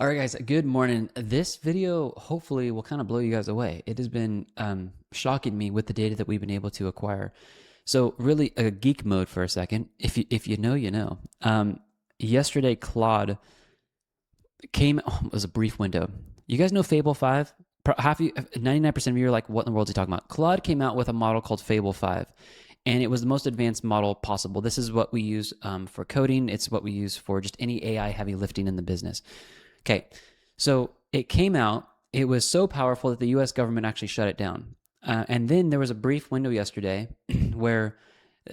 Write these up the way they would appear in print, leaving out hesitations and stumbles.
All right, guys, good morning. This video hopefully will kind of blow you guys away. It has been shocking me with the data that we've been able to acquire. So really a geek mode for a second. If you know, you know. Yesterday, Claude came, it was a brief window. You guys know Fable 5? Half you, 99% of you are like, what in the world is he talking about? Claude came out with a model called Fable 5. And it was the most advanced model possible. This is what we use for coding. It's what we use for just any AI heavy lifting in the business. Okay, so it came out. It was so powerful that the US government actually shut it down. And then there was a brief window yesterday where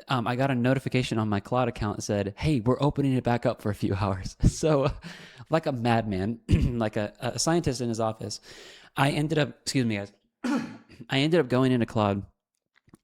I got a notification on my cloud account that said, hey, we're opening it back up for a few hours. So, like a madman, like a scientist in his office, I ended up, excuse me, guys, I ended up going into Cloud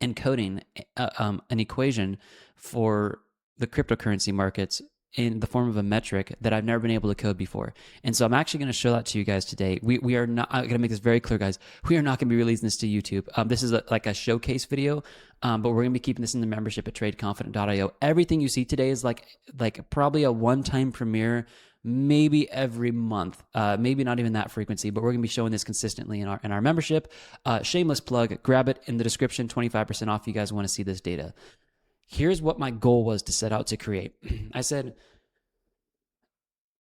and coding an equation for the cryptocurrency markets in the form of a metric that I've never been able to code before. And so I'm actually going to show that to you guys today. We are not, I'm going to make this very clear, guys. We are not going to be releasing this to YouTube. This is like a showcase video, but we're going to be keeping this in the membership at tradeconfident.io. Everything you see today is like probably a one-time premiere, maybe every month, maybe not even that frequency, but we're going to be showing this consistently in our membership. Shameless plug, grab it in the description, 25% off if you guys want to see this data. Here's what my goal was to set out to create. I said,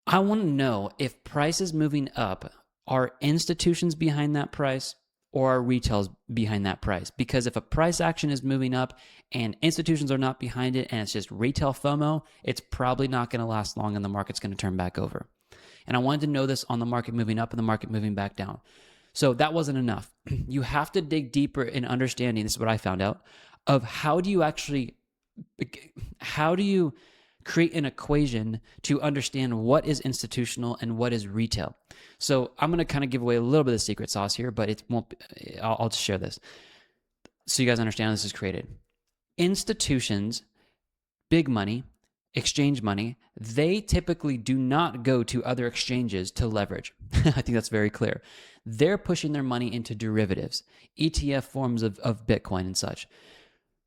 I want to know if price is moving up, are institutions behind that price or are retails behind that price? Because if a price action is moving up and institutions are not behind it and it's just retail FOMO, it's probably not going to last long and the market's going to turn back over. And I wanted to know this on the market moving up and the market moving back down. So that wasn't enough. You have to dig deeper in understanding, this is what I found out, of how do you create an equation to understand what is institutional and what is retail. So I'm going to kind of give away a little bit of the secret sauce here, but it won't, I'll just share this so you guys understand how this is created. Institutions, big money, exchange money, they typically do not go to other exchanges to leverage. I think that's very clear. They're pushing their money into derivatives, ETF forms of Bitcoin and such.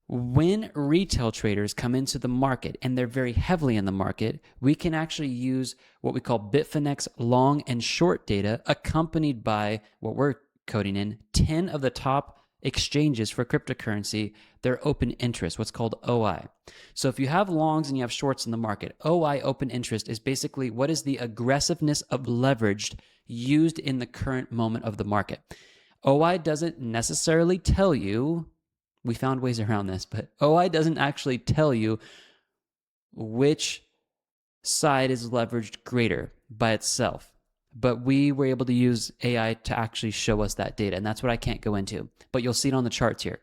When retail traders come into the market, and they're very heavily in the market, we can actually use what we call Bitfinex long and short data accompanied by what we're coding in 10 of the top exchanges for cryptocurrency, their open interest, what's called OI. So if you have longs and you have shorts in the market, OI, open interest, is basically what is the aggressiveness of leveraged used in the current moment of the market. OI doesn't necessarily tell you, we found ways around this, but OI doesn't actually tell you which side is leveraged greater by itself. But we were able to use AI to actually show us that data, and that's what I can't go into. But you'll see it on the charts here.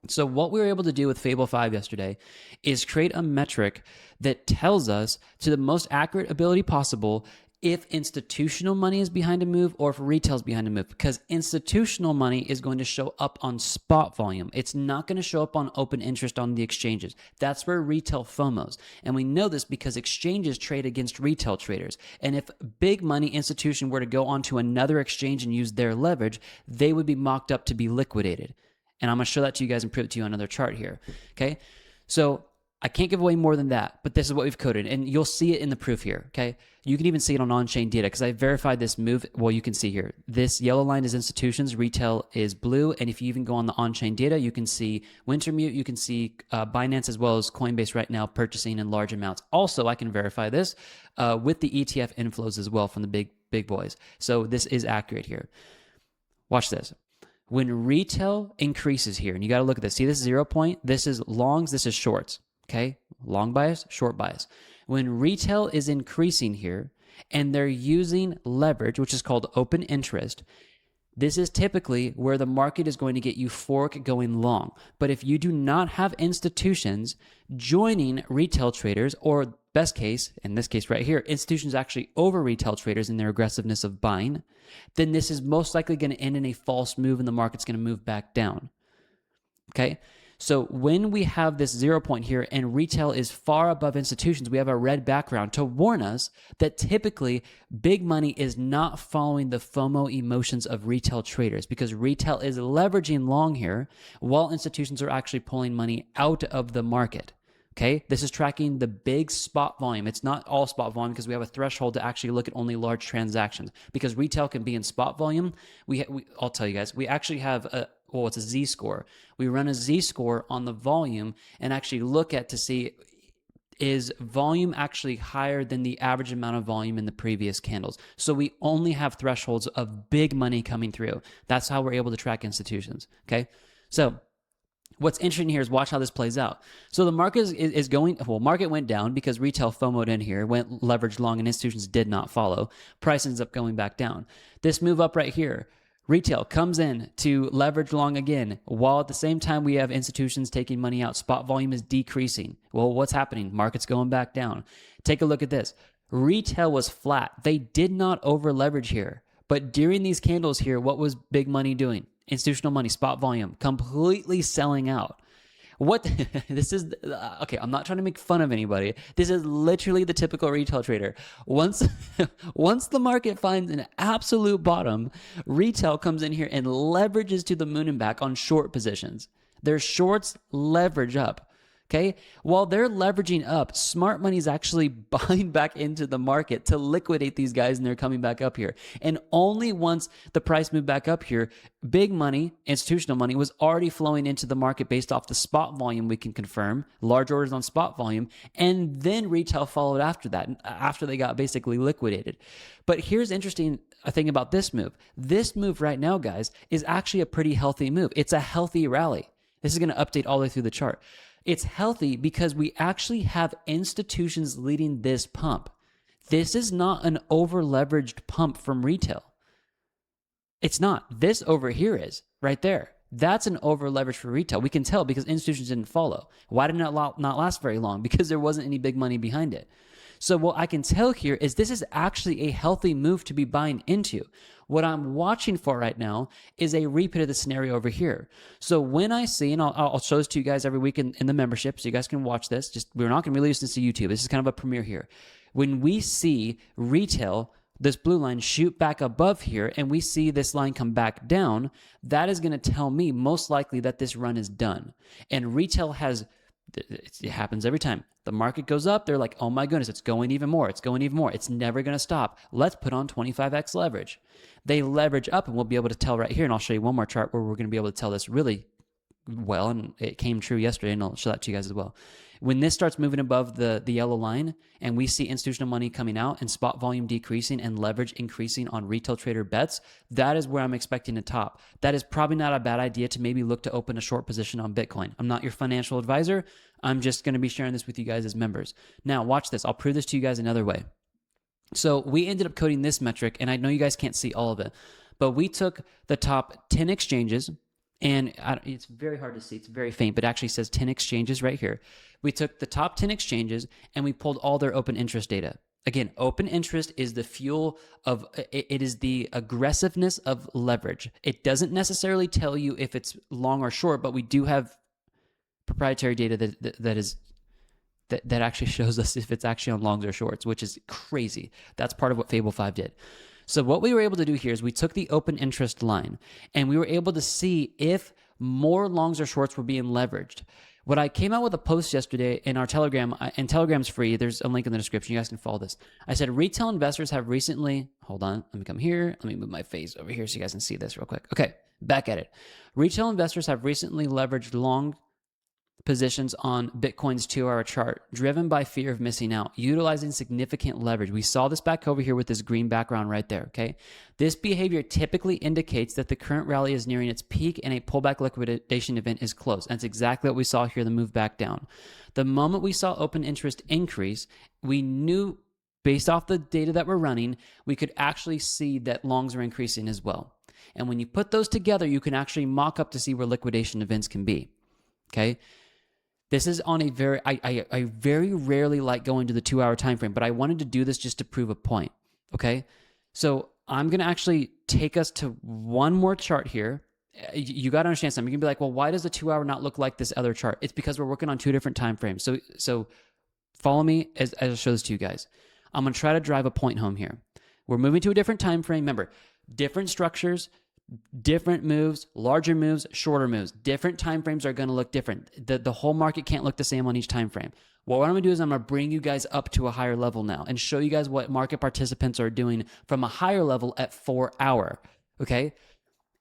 So what we were able to do with Fable 5 yesterday is create a metric that tells us, to the most accurate ability possible, if institutional money is behind a move or if retail is behind a move, because institutional money is going to show up on spot volume. It's not going to show up on open interest on the exchanges. That's where retail FOMOs. And we know this because exchanges trade against retail traders. And if big money institution were to go onto another exchange and use their leverage, they would be mocked up to be liquidated. And I'm going to show that to you guys and prove it to you on another chart here. Okay. So I can't give away more than that, but this is what we've coded, and you'll see it in the proof here, okay? You can even see it on on-chain data because I verified this move. Well, you can see here. This yellow line is institutions, retail is blue, and if you even go on the on-chain data, you can see Wintermute, you can see Binance as well as Coinbase right now purchasing in large amounts. Also, I can verify this with the ETF inflows as well from the big boys. So this is accurate here. Watch this. When retail increases here, and you got to look at this. See this 0 point? This is longs, this is shorts. Okay, long bias, short bias. When retail is increasing here and they're using leverage, which is called open interest, this is typically where the market is going to get euphoric going long. But if you do not have institutions joining retail traders, or best case, in this case right here, institutions actually over retail traders in their aggressiveness of buying, then this is most likely going to end in a false move and the market's going to move back down. Okay. So when we have this 0 point here and retail is far above institutions, we have a red background to warn us that typically big money is not following the FOMO emotions of retail traders, because retail is leveraging long here while institutions are actually pulling money out of the market. Okay, this is tracking the big spot volume. It's not all spot volume because we have a threshold to actually look at only large transactions. Because retail can be in spot volume, I'll tell you guys, we actually have it's a Z-score. We run a Z-score on the volume and actually look at to see, is volume actually higher than the average amount of volume in the previous candles? So we only have thresholds of big money coming through. That's how we're able to track institutions. Okay, so what's interesting here is watch how this plays out. So the market is going, market went down because retail FOMO'd in here, went leveraged long, and institutions did not follow. Price ends up going back down. This move up right here, retail comes in to leverage long again, while at the same time we have institutions taking money out. Spot volume is decreasing. Well, what's happening? Market's going back down. Take a look at this. Retail was flat. They did not over leverage here. But during these candles here, what was big money doing? Institutional money, spot volume, completely selling out. What this is, okay, I'm not trying to make fun of anybody. This is literally the typical retail trader. Once the market finds an absolute bottom, retail comes in here and leverages to the moon and back on short positions. Their shorts leverage up. Okay, while they're leveraging up, smart money is actually buying back into the market to liquidate these guys, and they're coming back up here. And only once the price moved back up here, big money, institutional money, was already flowing into the market based off the spot volume. We can confirm large orders on spot volume, and then retail followed after that, after they got basically liquidated. But here's interesting a thing about this move. This move right now, guys, is actually a pretty healthy move. It's a healthy rally. This is going to update all the way through the chart. It's healthy because we actually have institutions leading this pump. This is not an over-leveraged pump from retail. It's not. This over here is right there. That's an over-leverage for retail. We can tell because institutions didn't follow. Why did it not last very long? Because there wasn't any big money behind it. So what I can tell here is this is actually a healthy move to be buying into. What I'm watching for right now is a repeat of the scenario over here. So when I see, and I'll show this to you guys every week in the membership so you guys can watch this. We're not going to release this to YouTube. This is kind of a premiere here. When we see retail, this blue line, shoot back above here, and we see this line come back down, that is going to tell me most likely that this run is done. And retail has... it happens every time. The market goes up, they're like, oh my goodness, it's going even more. It's going even more. It's never going to stop. Let's put on 25x leverage. They leverage up, and we'll be able to tell right here, and I'll show you one more chart where we're going to be able to tell this really well, and it came true yesterday, and I'll show that to you guys as well. When this starts moving above the yellow line, and we see institutional money coming out and spot volume decreasing and leverage increasing on retail trader bets, that is where I'm expecting to top. That is probably not a bad idea to maybe look to open a short position on Bitcoin. I'm not your financial advisor. I'm just going to be sharing this with you guys as members. Now, watch this. I'll prove this to you guys another way. So we ended up coding this metric, and I know you guys can't see all of it, but we took the top 10 exchanges, and it's very hard to see. It's very faint, but it actually says 10 exchanges right here. We took the top 10 exchanges, and we pulled all their open interest data. Again, open interest is the fuel of, it is the aggressiveness of leverage. It doesn't necessarily tell you if it's long or short, but we do have proprietary data that actually shows us if it's actually on longs or shorts, which is crazy. That's part of what Fable 5 did. So what we were able to do here is we took the open interest line, and we were able to see if more longs or shorts were being leveraged. What I came out with a post yesterday in our Telegram, and Telegram's free. There's a link in the description. You guys can follow this. I said retail investors have recently, hold on, let me come here. Let me move my face over here so you guys can see this real quick. Okay, back at it. Retail investors have recently leveraged long positions on Bitcoin's 2-hour chart, driven by fear of missing out, utilizing significant leverage. We saw this back over here with this green background right there, okay? This behavior typically indicates that the current rally is nearing its peak and a pullback liquidation event is close. That's exactly what we saw here, the move back down. The moment we saw open interest increase, we knew, based off the data that we're running, we could actually see that longs are increasing as well. And when you put those together, you can actually mock up to see where liquidation events can be, okay? This is on a very, I very rarely like going to the 2-hour time frame, but I wanted to do this just to prove a point, okay? So I'm going to actually take us to one more chart here. You got to understand something. You're going to be like, well, why does the 2-hour not look like this other chart? It's because we're working on 2 different time frames. So follow me as I show this to you guys. I'm going to try to drive a point home here. We're moving to a different time frame. Remember, different structures, Different moves, larger moves, shorter moves. Different time frames are going to look different. The whole market can't look the same on each time frame. Well, what I'm going to do is I'm going to bring you guys up to a higher level now and show you guys what market participants are doing from a higher level at 4 hour. Okay?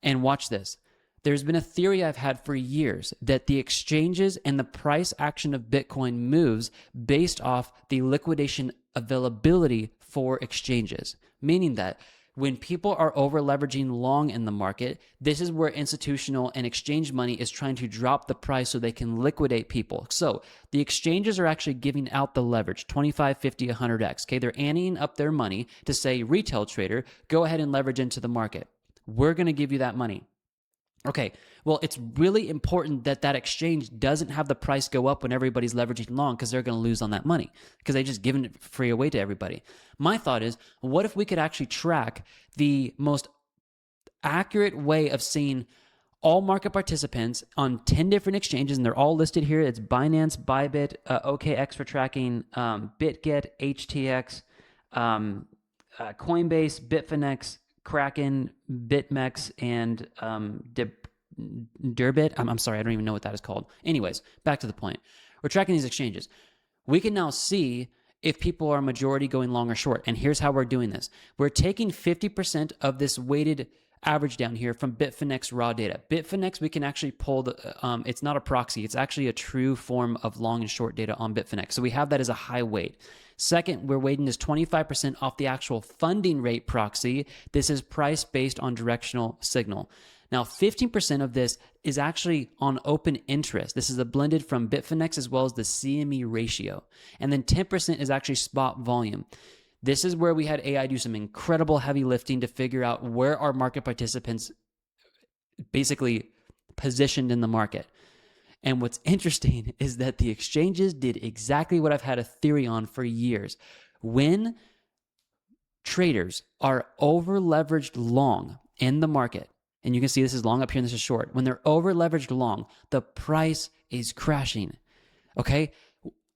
And watch this. There's been a theory I've had for years that the exchanges and the price action of Bitcoin moves based off the liquidation availability for exchanges, meaning that when people are over leveraging long in the market, this is where institutional and exchange money is trying to drop the price so they can liquidate people. So the exchanges are actually giving out the leverage, 25, 50, 100x. Okay, they're anteing up their money to say, retail trader, go ahead and leverage into the market. We're going to give you that money. Okay, well, it's really important that that exchange doesn't have the price go up when everybody's leveraging long, because they're going to lose on that money because they just given it free away to everybody. My thought is, what if we could actually track the most accurate way of seeing all market participants on 10 different exchanges, and they're all listed here. It's Binance, Bybit, OKX for tracking, BitGet, HTX, Coinbase, Bitfinex, Kraken, BitMEX, and Durbit. I'm sorry, I don't even know what that is called. Anyways, back to the point. We're tracking these exchanges. We can now see if people are majority going long or short. And here's how we're doing this. We're taking 50% of this weighted average down here from Bitfinex raw data. Bitfinex, we can actually pull the, it's not a proxy. It's actually a true form of long and short data on Bitfinex. So we have that as a high weight. Second, we're weighting this 25% off the actual funding rate proxy. This is price based on directional signal. Now, 15% of this is actually on open interest. This is a blended from Bitfinex as well as the CME ratio. And then 10% is actually spot volume. This is where we had AI do some incredible heavy lifting to figure out where our market participants basically positioned in the market. And what's interesting is that the exchanges did exactly what I've had a theory on for years. When traders are over leveraged long in the market, and you can see this is long up here and this is short. When they're over leveraged long, the price is crashing. Okay?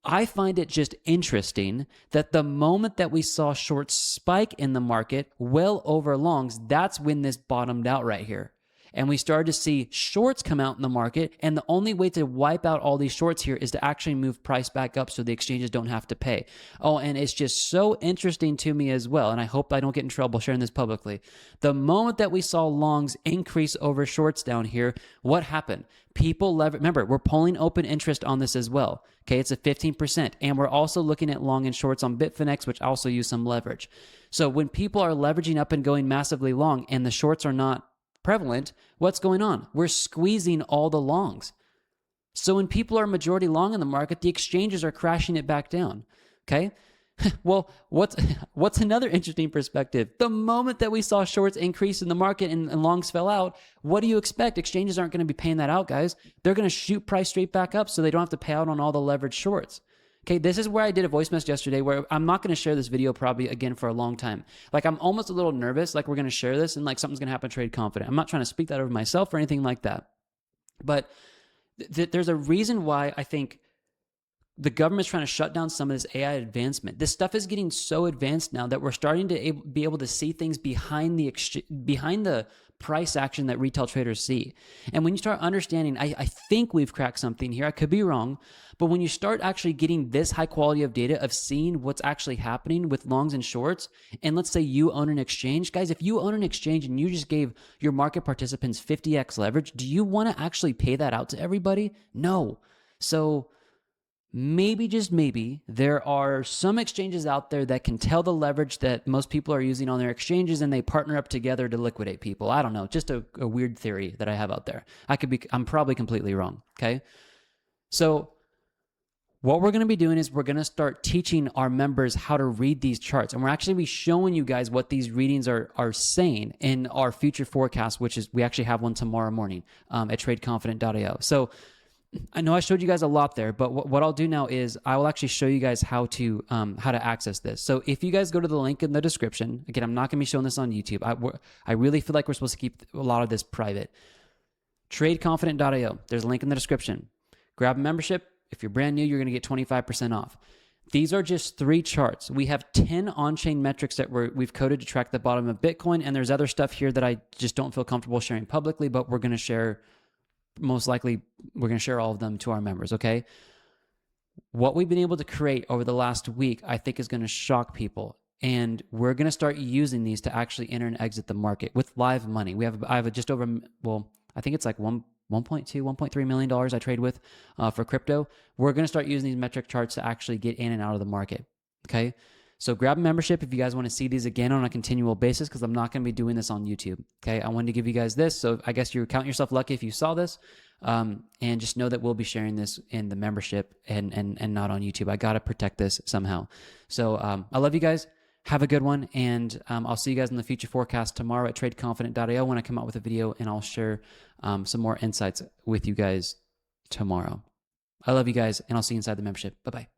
I find it just interesting that the moment that we saw short spike in the market well over longs, that's when this bottomed out right here. And we started to see shorts come out in the market. And the only way to wipe out all these shorts here is to actually move price back up so the exchanges don't have to pay. Oh, and it's just so interesting to me as well. And I hope I don't get in trouble sharing this publicly. The moment that we saw longs increase over shorts down here, what happened? People remember, we're pulling open interest on this as well. Okay, it's a 15%. And we're also looking at long and shorts on Bitfinex, which also use some leverage. So when people are leveraging up and going massively long and the shorts are not prevalent, what's going on? We're squeezing all the longs. So when people are majority long in the market, the exchanges are crashing it back down. Okay? Well, what's another interesting perspective? The moment that we saw shorts increase in the market and longs fell out, what do you expect? Exchanges aren't going to be paying that out, guys. They're going to shoot price straight back up so they don't have to pay out on all the leveraged shorts. Okay, this is where I did a voice message yesterday where I'm not going to share this video probably again for a long time. Like, I'm almost a little nervous, like we're going to share this and like something's going to happen to Trade Confident. I'm not trying to speak that over myself or anything like that. But there's a reason why I think the government's trying to shut down some of this AI advancement. This stuff is getting so advanced now that we're starting to be able to see things behind the price action that retail traders see. And when you start understanding, I think we've cracked something here. I could be wrong. But when you start actually getting this high quality of data of seeing what's actually happening with longs and shorts, and let's say you own an exchange, guys, if you own an exchange and you just gave your market participants 50x leverage, do you want to actually pay that out to everybody? No. So maybe, just maybe, there are some exchanges out there that can tell the leverage that most people are using on their exchanges and they partner up together to liquidate people. I don't know, just a weird theory that I have out there. I'm probably completely wrong, okay? So what we're going to be doing is we're going to start teaching our members how to read these charts. And we're actually be showing you guys what these readings are saying in our future forecast, which is we actually have one tomorrow morning at tradeconfident.io. So I know I showed you guys a lot there, but what I'll do now is I will actually show you guys how to access this. So if you guys go to the link in the description, again, I'm not going to be showing this on YouTube. I really feel like we're supposed to keep a lot of this private. Tradeconfident.io. There's a link in the description. Grab a membership. If you're brand new, you're going to get 25% off. These are just 3 charts. We have 10 on-chain metrics that we've coded to track the bottom of Bitcoin, and there's other stuff here that I just don't feel comfortable sharing publicly, but we're going to share, most likely, we're going to share all of them to our members, okay? What we've been able to create over the last week, I think, is going to shock people. And we're going to start using these to actually enter and exit the market with live money. I have just over, well, I think it's like $1.2, $1.3 million I trade with for crypto. We're going to start using these metric charts to actually get in and out of the market. Okay. So grab a membership if you guys want to see these again on a continual basis, because I'm not going to be doing this on YouTube. Okay. I wanted to give you guys this. So I guess you count yourself lucky if you saw this. And just know that we'll be sharing this in the membership and not on YouTube. I got to protect this somehow. So I love you guys. Have a good one, and I'll see you guys in the future forecast tomorrow at tradeconfident.io when I come out with a video, and I'll share some more insights with you guys tomorrow. I love you guys, and I'll see you inside the membership. Bye-bye.